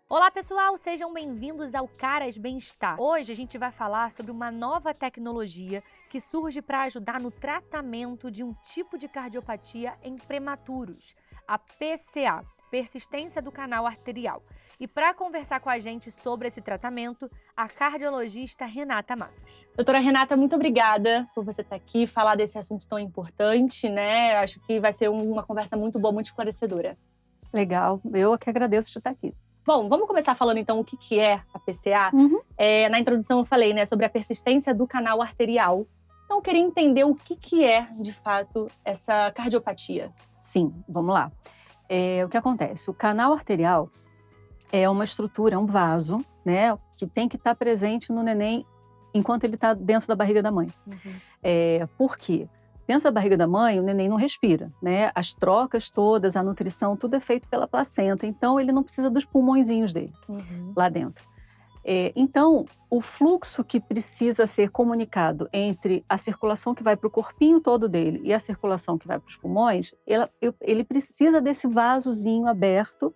Olá pessoal, sejam bem-vindos ao Caras Bem-Estar. Hoje a gente vai falar sobre uma nova tecnologia que surge para ajudar no tratamento de um tipo de cardiopatia em prematuros, a PCA, persistência do canal arterial. E para conversar com a gente sobre esse tratamento, a cardiologista Renata Matos. Doutora Renata, muito obrigada por você estar aqui, falar desse assunto tão importante, né? Acho que vai ser uma conversa muito boa, muito esclarecedora. Legal, eu que agradeço de estar aqui. Bom, vamos começar falando então o que é a PCA. Na introdução eu falei, né, sobre a persistência do canal arterial. Então eu queria entender o que é, de fato, essa cardiopatia. Sim, vamos lá. O que acontece? O canal arterial é uma estrutura, é um vaso, né, que tem que estar presente no neném enquanto ele está dentro da barriga da mãe. Por quê? Dentro da barriga da mãe, o neném não respira, né? As trocas todas, a nutrição, tudo é feito pela placenta. Então, ele não precisa dos pulmõezinhos dele lá dentro. Então, o fluxo que precisa ser comunicado entre a circulação que vai para o corpinho todo dele e a circulação que vai para os pulmões, ele precisa desse vasozinho aberto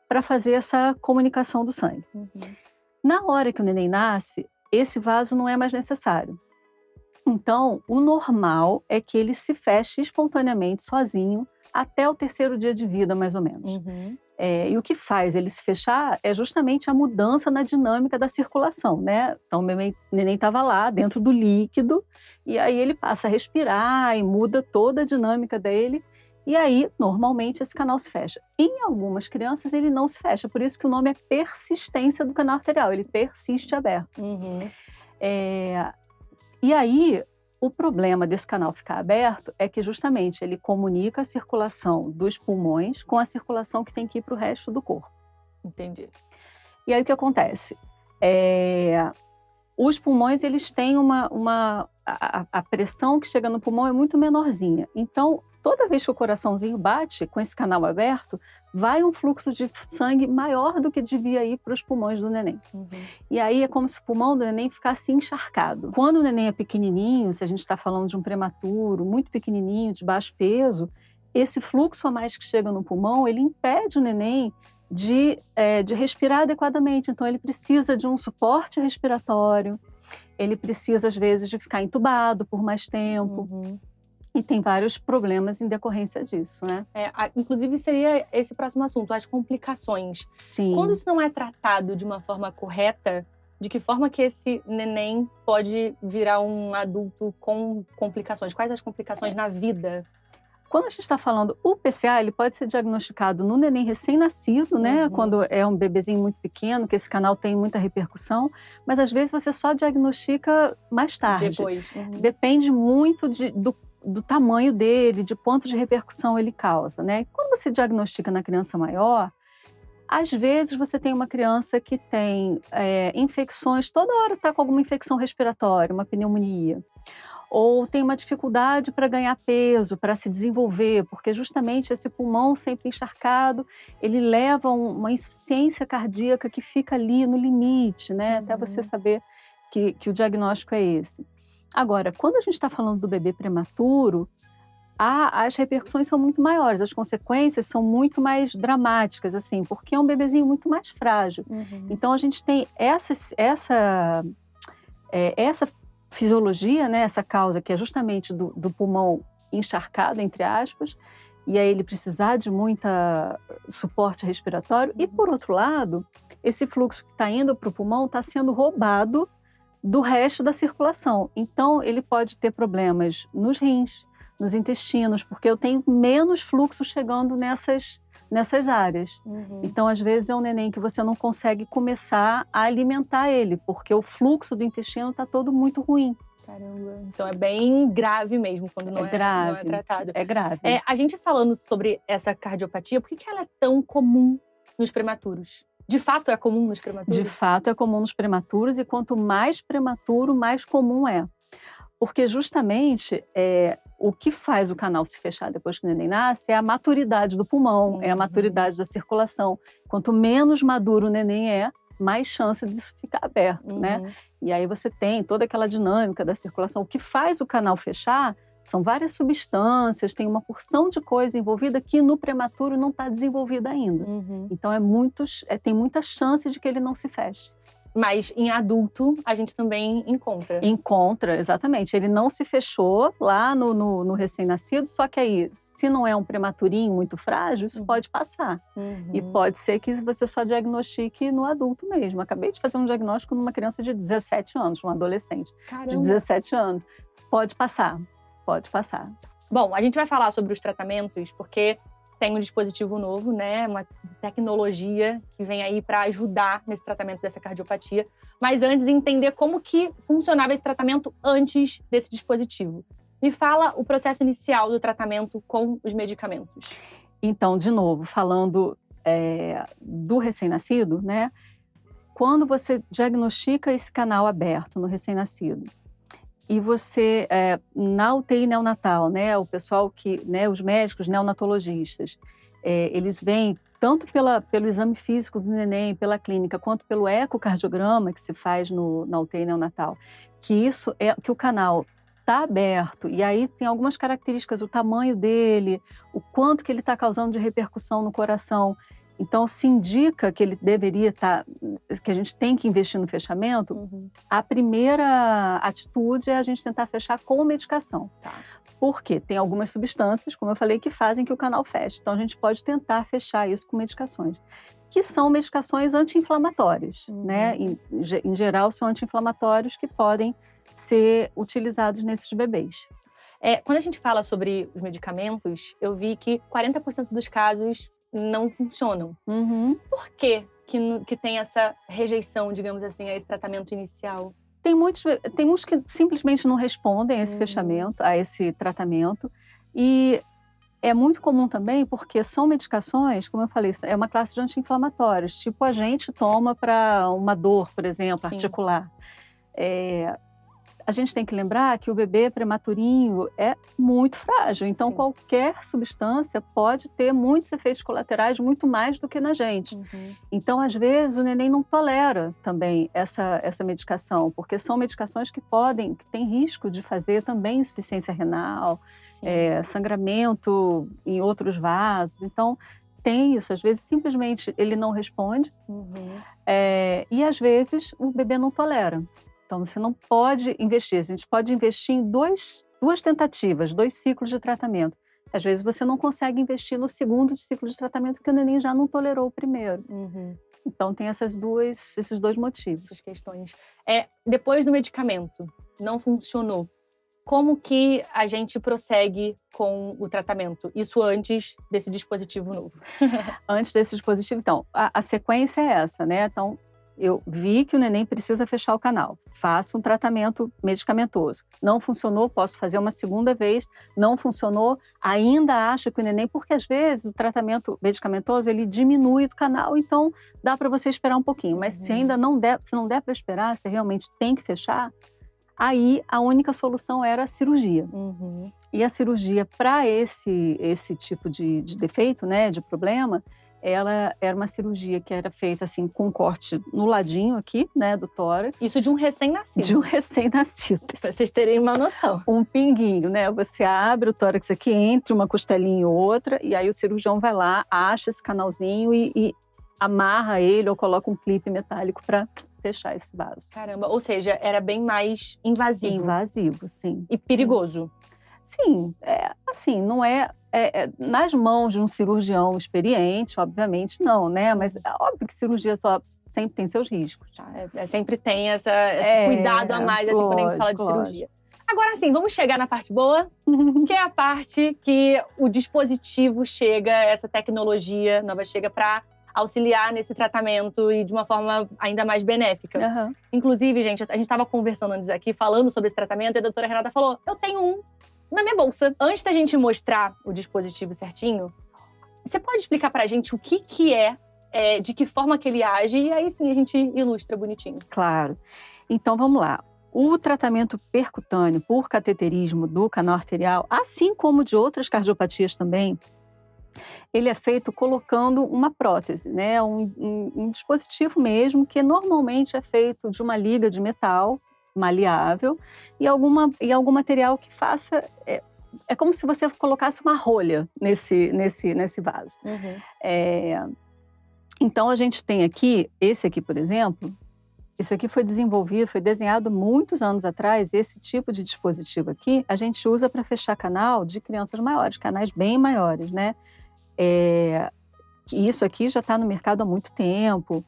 para fazer essa comunicação do sangue. Na hora que o neném nasce, esse vaso não é mais necessário. Então, o normal é que ele se feche espontaneamente, sozinho, até o 3º dia de vida, mais ou menos. E o que faz ele se fechar é justamente a mudança na dinâmica da circulação, né? Então, o neném estava lá, dentro do líquido, e aí ele passa a respirar e muda toda a dinâmica dele, e aí, normalmente, esse canal se fecha. Em algumas crianças, ele não se fecha, por isso que o nome é persistência do canal arterial, ele persiste aberto. E aí, o problema desse canal ficar aberto é que justamente ele comunica a circulação dos pulmões com a circulação que tem que ir para o resto do corpo. Entendi. E aí o que acontece? Os pulmões, eles têm a pressão que chega no pulmão é muito menorzinha. Então, toda vez que o coraçãozinho bate com esse canal aberto, vai um fluxo de sangue maior do que devia ir para os pulmões do neném. E aí é como se o pulmão do neném ficasse encharcado. Quando o neném é pequenininho, se a gente está falando de um prematuro, muito pequenininho, de baixo peso, esse fluxo a mais que chega no pulmão, ele impede o neném de respirar adequadamente. Então, ele precisa de um suporte respiratório, ele precisa, às vezes, de ficar entubado por mais tempo. E tem vários problemas em decorrência disso, né? Inclusive, seria esse próximo assunto, as complicações. Sim. Quando isso não é tratado de uma forma correta, de que forma que esse neném pode virar um adulto com complicações? Quais as complicações na vida? Quando a gente está falando, o PCA, ele pode ser diagnosticado no neném recém-nascido, né? Quando é um bebezinho muito pequeno, que esse canal tem muita repercussão, mas às vezes você só diagnostica mais tarde. Depois. Depende muito do tamanho dele, de quanto de repercussão ele causa, né? Quando você diagnostica na criança maior, às vezes você tem uma criança que tem infecções, toda hora está com alguma infecção respiratória, uma pneumonia, ou tem uma dificuldade para ganhar peso, para se desenvolver, porque justamente esse pulmão sempre encharcado, ele leva uma insuficiência cardíaca que fica ali no limite, né? Até você saber que o diagnóstico é esse. Agora, quando a gente está falando do bebê prematuro, as repercussões são muito maiores, as consequências são muito mais dramáticas, assim, porque é um bebezinho muito mais frágil. Então, a gente tem essa fisiologia, né, essa causa que é justamente do pulmão encharcado, entre aspas, e aí ele precisar de muito suporte respiratório. E, por outro lado, esse fluxo que está indo para o pulmão está sendo roubado do resto da circulação. Então, ele pode ter problemas nos rins, nos intestinos, porque eu tenho menos fluxo chegando nessas áreas. Então, às vezes, é um neném que você não consegue começar a alimentar ele, porque o fluxo do intestino está todo muito ruim. Caramba, então é bem grave mesmo quando não é tratado. É grave. A gente falando sobre essa cardiopatia, por que ela é tão comum nos prematuros? De fato é comum nos prematuros? De fato é comum nos prematuros, e quanto mais prematuro, mais comum é. Porque justamente o que faz o canal se fechar depois que o neném nasce é a maturidade do pulmão, é a maturidade da circulação. Quanto menos maduro o neném mais chance disso ficar aberto, né? E aí você tem toda aquela dinâmica da circulação. O que faz o canal fechar São várias substâncias, tem uma porção de coisa envolvida que no prematuro não está desenvolvida ainda. Então tem muita chance de que ele não se feche. Mas em adulto a gente também encontra. Encontra, exatamente. Ele não se fechou lá no recém-nascido, só que aí, se não é um prematurinho muito frágil, isso pode passar. E pode ser que você só diagnostique no adulto mesmo. Acabei de fazer um diagnóstico numa criança de 17 anos, um adolescente. Caramba. De 17 anos. Pode passar, pode passar. Bom, a gente vai falar sobre os tratamentos, porque tem um dispositivo novo, né? Uma tecnologia que vem aí para ajudar nesse tratamento dessa cardiopatia. Mas antes, entender como que funcionava esse tratamento antes desse dispositivo. Me fala o processo inicial do tratamento com os medicamentos. Então, de novo, falando do recém-nascido, né? Quando você diagnostica esse canal aberto no recém-nascido, e você, na UTI neonatal, né, o pessoal os médicos neonatologistas, eles veem tanto pelo exame físico do neném, pela clínica, quanto pelo ecocardiograma que se faz na UTI neonatal, que o canal está aberto, e aí tem algumas características, o tamanho dele, o quanto que ele está causando de repercussão no coração. Então, se indica que ele deveria que a gente tem que investir no fechamento, a primeira atitude é a gente tentar fechar com medicação. Tá. Porque tem algumas substâncias, como eu falei, que fazem que o canal feche. Então, a gente pode tentar fechar isso com medicações, que são medicações anti-inflamatórias, né? Em geral, são anti-inflamatórios que podem ser utilizados nesses bebês. Quando a gente fala sobre os medicamentos, eu vi que 40% dos casos não funcionam. Por que tem essa rejeição, digamos assim, a esse tratamento inicial? Tem muitos que simplesmente não respondem a esse fechamento, a esse tratamento. E é muito comum também porque são medicações, como eu falei, é uma classe de anti-inflamatórios. Tipo, a gente toma para uma dor, por exemplo, articular. A gente tem que lembrar que o bebê prematurinho é muito frágil, então qualquer substância pode ter muitos efeitos colaterais, muito mais do que na gente. Então, às vezes, o neném não tolera também essa medicação, porque são medicações que têm risco de fazer também insuficiência renal, sangramento em outros vasos. Então, tem isso, às vezes simplesmente ele não responde e às vezes o bebê não tolera. Então, você não pode investir. A gente pode investir em duas tentativas, 2 ciclos de tratamento. Às vezes, você não consegue investir no segundo ciclo de tratamento porque o neném já não tolerou o primeiro. Então, tem esses dois motivos. Essas questões. Depois do medicamento, não funcionou. Como que a gente prossegue com o tratamento? Isso antes desse dispositivo novo. Antes desse dispositivo, então, a sequência é essa, né? Então, eu vi que o neném precisa fechar o canal. Faço um tratamento medicamentoso. Não funcionou, posso fazer uma segunda vez. Não funcionou, ainda acho que o neném... Porque, às vezes, o tratamento medicamentoso, ele diminui o canal, então dá para você esperar um pouquinho. Mas se não der para esperar, se realmente tem que fechar, aí a única solução era a cirurgia. E a cirurgia, para esse tipo de defeito, né, de problema, ela era uma cirurgia que era feita assim com corte no ladinho aqui, né, do tórax. Isso de um recém-nascido. De um recém-nascido. Pra vocês terem uma noção. Um pinguinho, né? Você abre o tórax aqui entre uma costelinha e outra, e aí o cirurgião vai lá, acha esse canalzinho e amarra ele ou coloca um clipe metálico para fechar esse vaso. Caramba, ou seja, era bem mais invasivo. Invasivo, sim. E perigoso. Sim, assim, não é nas mãos de um cirurgião experiente, obviamente não, né? Mas é óbvio que cirurgia sempre tem seus riscos. Sempre tem esse cuidado a mais, assim, quando a gente fala de cirurgia. Agora sim, vamos chegar na parte boa, que é a parte que o dispositivo chega, essa tecnologia nova chega para auxiliar nesse tratamento e de uma forma ainda mais benéfica. Inclusive, gente, a gente estava conversando antes aqui, falando sobre esse tratamento, e a doutora Renata falou, eu tenho um na minha bolsa. Antes da gente mostrar o dispositivo certinho, você pode explicar pra gente o que é, de que forma que ele age, e aí sim a gente ilustra bonitinho. Claro. Então, vamos lá. O tratamento percutâneo por cateterismo do canal arterial, assim como de outras cardiopatias também, ele é feito colocando uma prótese, né? Um dispositivo mesmo, que normalmente é feito de uma liga de metal maleável e algum material que faça É como se você colocasse uma rolha nesse vaso. Então, a gente tem aqui, esse aqui, por exemplo, isso aqui foi desenvolvido, foi desenhado muitos anos atrás. Esse tipo de dispositivo aqui, a gente usa para fechar canal de crianças maiores, canais bem maiores, né? Isso aqui já está no mercado há muito tempo.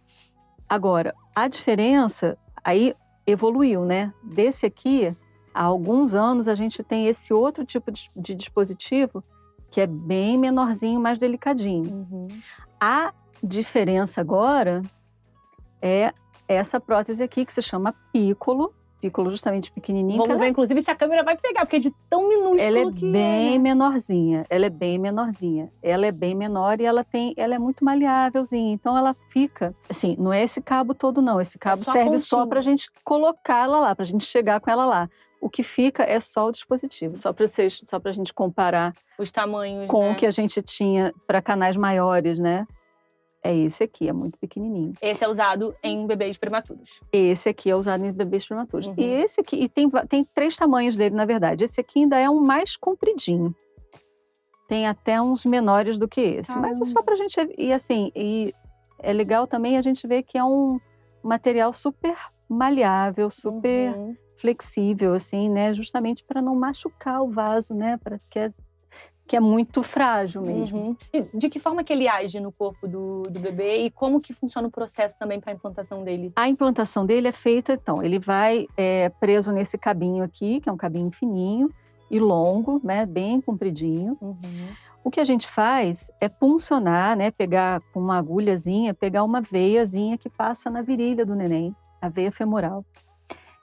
Agora, a diferença aí evoluiu, né? Desse aqui, há alguns anos, a gente tem esse outro tipo de dispositivo que é bem menorzinho, mais delicadinho. A diferença agora é essa prótese aqui, que se chama Piccolo. Piccolo justamente pequenininho. Vamos ver, inclusive, se a câmera vai pegar, porque é de tão minúsculo ela é que bem menorzinha. Ela é bem menorzinha. Ela é bem menor e ela é muito maleávelzinha. Então, ela fica... Assim, não é esse cabo todo, não. Esse cabo serve só para a gente colocar ela lá, para a gente chegar com ela lá. O que fica é só o dispositivo. Só para a gente comparar os tamanhos, com o que a gente tinha para canais maiores, né? É esse aqui, é muito pequenininho. Esse é usado em bebês prematuros. Esse aqui é usado em bebês prematuros. E esse aqui, e tem 3 tamanhos dele, na verdade. Esse aqui ainda é um mais compridinho. Tem até uns menores do que esse. Mas é só pra gente... E assim, e é legal também a gente ver que é um material super maleável, super flexível, assim, né? Justamente para não machucar o vaso, né? Que é muito frágil mesmo. E de que forma que ele age no corpo do bebê e como que funciona o processo também para a implantação dele? A implantação dele é feita, então, ele vai preso nesse cabinho aqui, que é um cabinho fininho e longo, né, bem compridinho. O que a gente faz é puncionar, né, pegar com uma agulhazinha, pegar uma veiazinha que passa na virilha do neném, a veia femoral.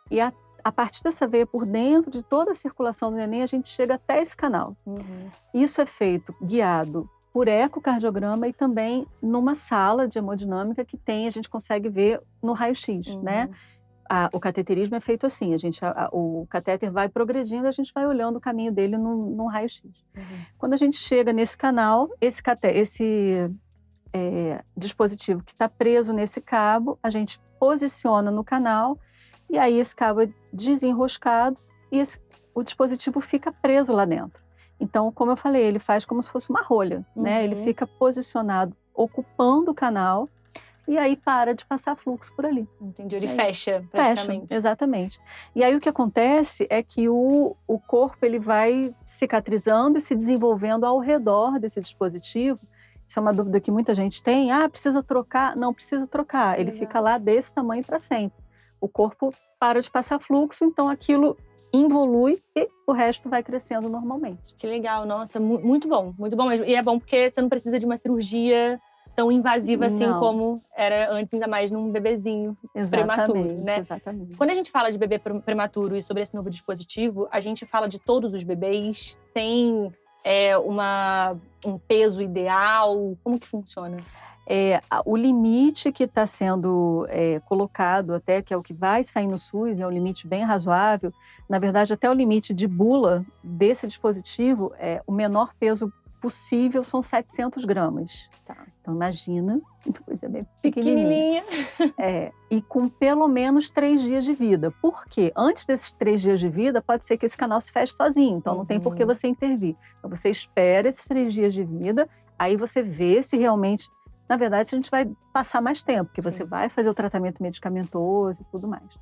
E a partir dessa veia, por dentro de toda a circulação do neném, a gente chega até esse canal. Isso é feito guiado por ecocardiograma e também numa sala de hemodinâmica que a gente consegue ver no raio-x, né? O cateterismo é feito assim, o catéter vai progredindo, a gente vai olhando o caminho dele no raio-x. Quando a gente chega nesse canal, esse dispositivo que está preso nesse cabo, a gente posiciona no canal. E aí esse cabo é desenroscado e o dispositivo fica preso lá dentro. Então, como eu falei, ele faz como se fosse uma rolha, né? Ele fica posicionado, ocupando o canal, e aí para de passar fluxo por ali. Entendi, ele fecha praticamente. Fecha, exatamente. E aí o que acontece é que o corpo ele vai cicatrizando e se desenvolvendo ao redor desse dispositivo. Isso é uma dúvida que muita gente tem. Precisa trocar? Não precisa trocar. Ele fica lá desse tamanho para sempre. O corpo para de passar fluxo, então aquilo involui e o resto vai crescendo normalmente. Que legal, nossa, muito bom mesmo. E é bom porque você não precisa de uma cirurgia tão invasiva assim como era antes, ainda mais num bebezinho prematuro, né? Exatamente. Quando a gente fala de bebê prematuro e sobre esse novo dispositivo, a gente fala de todos os bebês? Tem um peso ideal? Como que funciona? O limite que está sendo colocado, até que é o que vai sair no SUS, é um limite bem razoável. Na verdade, até o limite de bula desse dispositivo, o menor peso possível são 700 gramas. Então, imagina, uma coisa bem pequenininha. E com pelo menos 3 dias de vida. Por quê? Antes desses 3 dias de vida, pode ser que esse canal se feche sozinho. Então, não tem por que você intervir. Então, você espera esses 3 dias de vida, aí você vê se realmente... Na verdade, a gente vai passar mais tempo, porque você vai fazer o tratamento medicamentoso e tudo mais.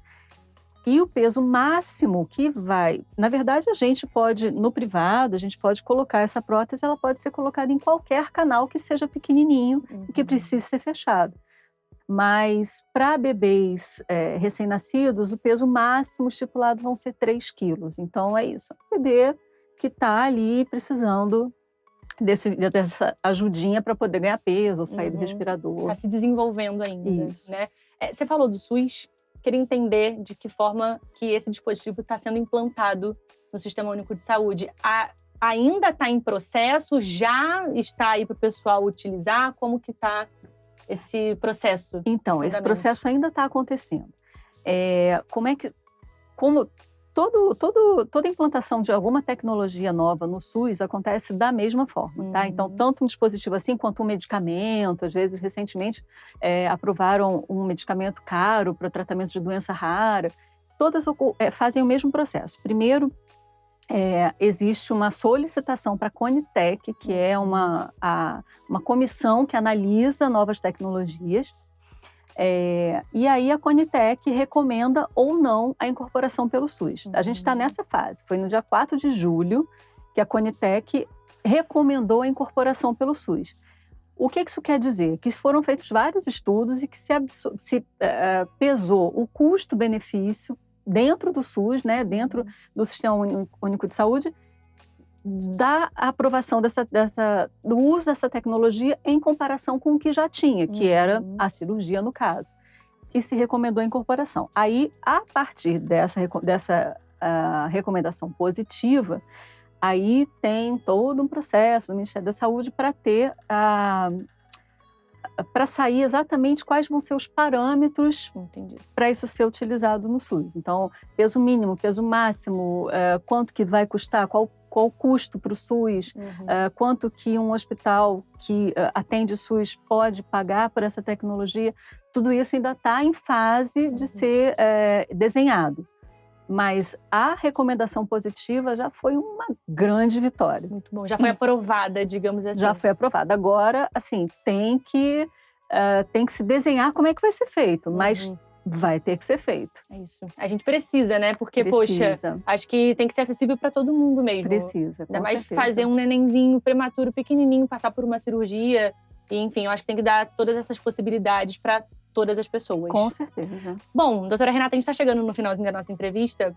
E o peso máximo que vai... Na verdade, a gente pode, no privado, a gente pode colocar essa prótese, ela pode ser colocada em qualquer canal que seja pequenininho e que precise ser fechado. Mas, para bebês recém-nascidos, o peso máximo estipulado vão ser 3 quilos. Então, é isso. É um bebê que está ali precisando... dessa ajudinha para poder ganhar peso ou sair do respirador. Está se desenvolvendo ainda, né? Você falou do SUS, queria entender de que forma que esse dispositivo está sendo implantado no Sistema Único de Saúde. Ainda está em processo? Já está aí para o pessoal utilizar? Como que está esse processo? Então, esse processo ainda está acontecendo. Toda implantação de alguma tecnologia nova no SUS acontece da mesma forma, tá? Então, tanto um dispositivo assim quanto um medicamento, às vezes, recentemente, aprovaram um medicamento caro para tratamento de doença rara, todas fazem o mesmo processo. Primeiro, existe uma solicitação para a Conitec, que é uma comissão que analisa novas tecnologias, e aí a Conitec recomenda ou não a incorporação pelo SUS. A gente está nessa fase. Foi no dia 4 de julho que a Conitec recomendou a incorporação pelo SUS. O que isso quer dizer? Que foram feitos vários estudos e que se pesou o custo-benefício dentro do SUS, né, dentro do Sistema Único de Saúde, da aprovação do uso dessa tecnologia em comparação com o que já tinha, que era a cirurgia, no caso, que se recomendou a incorporação. Aí, a partir dessa recomendação positiva, aí tem todo um processo do Ministério da Saúde para sair exatamente quais vão ser os parâmetros para isso ser utilizado no SUS. Então, peso mínimo, peso máximo, quanto que vai custar, qual o custo para o SUS, quanto que um hospital que atende o SUS pode pagar por essa tecnologia, tudo isso ainda está em fase de ser desenhado. Mas a recomendação positiva já foi uma grande vitória. Muito bom. Já foi aprovada, digamos assim. Já foi aprovada. Agora, assim, tem que se desenhar como é que vai ser feito, mas vai ter que ser feito. É isso. A gente precisa, né? Porque, poxa, acho que tem que ser acessível para todo mundo mesmo. Precisa, com Ainda mais certeza. fazer um nenenzinho prematuro, pequenininho, passar por uma cirurgia. E, enfim, eu acho que tem que dar todas essas possibilidades para todas as pessoas. Com certeza. Bom, doutora Renata, a gente está chegando no finalzinho da nossa entrevista.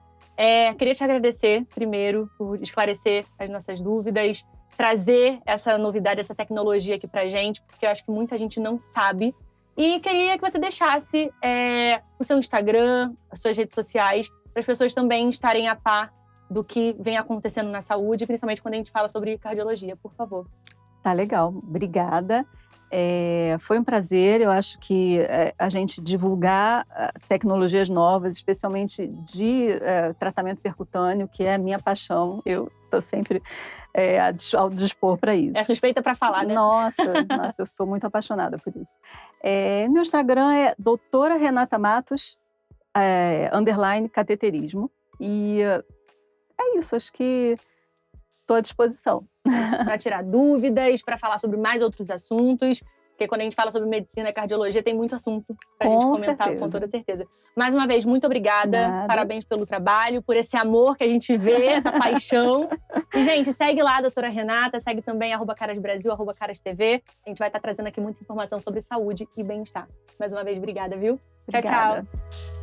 Queria te agradecer, primeiro, por esclarecer as nossas dúvidas, trazer essa novidade, essa tecnologia aqui pra gente, porque eu acho que muita gente não sabe. E queria que você deixasse o seu Instagram, as suas redes sociais, para as pessoas também estarem a par do que vem acontecendo na saúde, principalmente quando a gente fala sobre cardiologia, por favor. Tá legal, obrigada. Foi um prazer, eu acho que a gente divulgar tecnologias novas, especialmente de tratamento percutâneo, que é a minha paixão, eu estou sempre ao dispor para isso. É suspeita para falar, né? Nossa, eu sou muito apaixonada por isso. Meu Instagram é doutora Renata Matos, _ cateterismo, e é isso, acho que estou à disposição. Para tirar dúvidas, para falar sobre mais outros assuntos, porque quando a gente fala sobre medicina e cardiologia, tem muito assunto para a gente comentar, com toda certeza. Mais uma vez, muito obrigada. Nada. Parabéns pelo trabalho, por esse amor que a gente vê, essa paixão. E, gente, segue lá a doutora Renata, segue também @carasbrasil, @carastv. A gente vai estar trazendo aqui muita informação sobre saúde e bem-estar. Mais uma vez, obrigada, viu? Obrigada. Tchau, tchau.